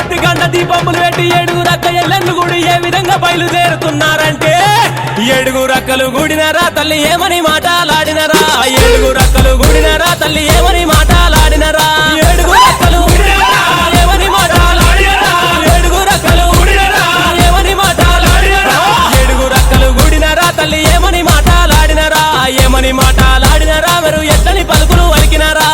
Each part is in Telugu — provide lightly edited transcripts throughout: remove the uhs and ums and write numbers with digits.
ఎత్తి గంట దీపములు పెట్టి ఏడుగురక్క ఎల్లెన్ను గుడి ఏ విధంగా బయలుదేరుతున్నారంటే ఏడుగురక్కలు గుడినరా తల్లి ఏమని మాటలాడినరా ఏడుగురక్కలు గుడినరా తల్లి ఏమని మాటలాడినరా ఏడుగురక్కలు ఏమని మాటలాడినరా ఏడుగురక్కలు ఏమని మాటలాడినరా ఏడుగురక్కలు గుడినరా తల్లి ఏమని మాటలాడినరా ఏమని మాటలాడినరా మీరు ఎట్లని పలుకులు వలికినరా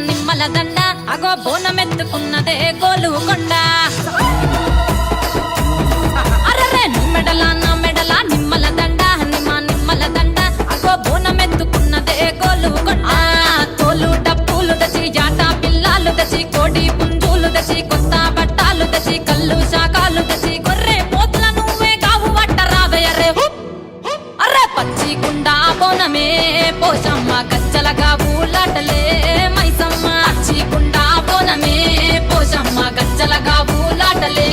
నిమ్మల దండ అగో బోనమెత్తుకున్నదే గోలుకొండ అరరే నిమ్మెడల నా మెడల నిమ్మల దండ నిమ్మల దండ అగో బోనమెత్తుకున్నదే గోలుకొండ తోలు డప్పులు దచి జాట పిల్లాలు దచి కోడి పుంజులు దచి కొత్త బట్టాలు దచి కళ్ళు శాకాలు దచి గొర్రె పోతుల నువ్వే కావు పట్టరావే అరే పచ్చి గుండా బోనమే పోషమ్మ గజ్జలగా ఊలాటలే మైసమ్మ పచ్చి గుండా బోనమే పోషమ్మ గజ్జలగా ఊలాటలే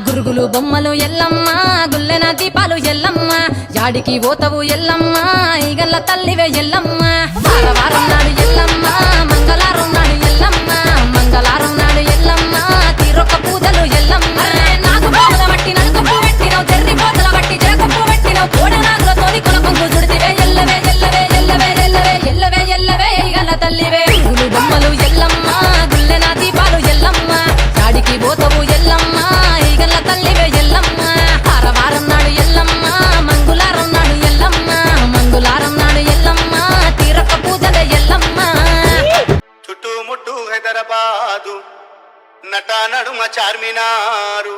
గురుగులు బొమ్మలు ఎల్లమ్మ గుల్లెన దీపాలు ఎల్లమ్మ యాడికి పోతవు ఎల్లమ్మ ఈగల్ల తల్లివే ఎల్లమ్మ వారం నాడు ఎల్లమ్మ మంగళారం నాడు ఎల్లమ్మ మంగళారం నాడు ఎల్లమ్మ తీరొక్క పూజలు ఎల్లమ్మ నాకు బాధ బట్టి నలుక పూ పెట్టినవు తెర్రి పోతల బట్టి జరక పూ పెట్టినవు కోడ నాగుల తోడి కొనకొంగు చుడితివే ఎల్లవే ఎల్లవే ఎల్లవే ఎల్లవే ఎల్లవే ఎల్లవే ఈగల్ల తల్లివే గురుగులు బొమ్మలు ఎల్లమ్మ గుల్లెన దీపాలు ఎల్లమ్మ యాడికి పోతవు ఎల్లమ్మ ఈగల్ల తల్లివే ఎల్లమ్మ వారం నాడు ఎల్లమ్మ మంగళారం నాడు ఎల్లమ్మ మంగళారం నాడు ఎల్లమ్మ తీరక పూజలే ఎల్లమ్మ చుట్టుముట్టు హైదరాబాదు నట నడుమ చార్మినారు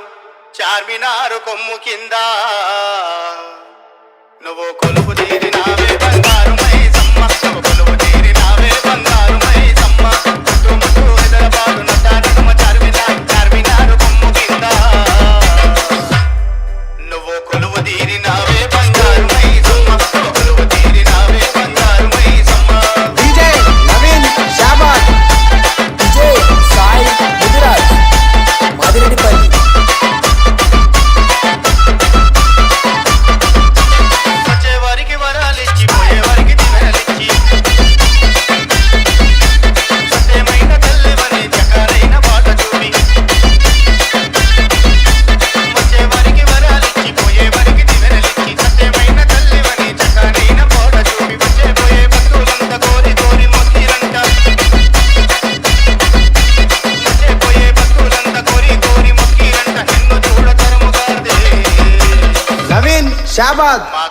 కొమ్ము కింద నువ్వు కొలువు తీరినావే బంగారు మైసమ్మ నువ్వు కొలువు తీరినావే బంగారు మైసమ్మ చుట్టుముట్టు హైదరాబాదు నట నడుమ చార్మినారు కొమ్ము కింద నువ్వు కొలువు తీరినావే బంగారు మైసమ్మ నువ్వు కొలువు తీరినావే బంగారు మైసమ్మ DJ నవీన్ షాబాద్ DJ సాయి ముదిరాజ్ మాదిరెడ్డిపల్లి వచ్చేవారికి వరాలిచ్చి పోయేవారికి దినలిచ్చి సత్యమైన తల్లివని చకారైన బాట చూపి వచ్చేవారికి వరాలిచ్చి పోయేవారికి దినలిచ్చి సత్యమైన తల్లివని చకారైన బాట చూపి వచ్చేపోయే భక్తులంతా కోరి కోరి మొక్కిరంట వచ్చేపోయే భక్తులంతా కోరి కోరి మొక్కిరంట నిన్ను చూడ తరముగాదే నవీన్ షాబాద్ మా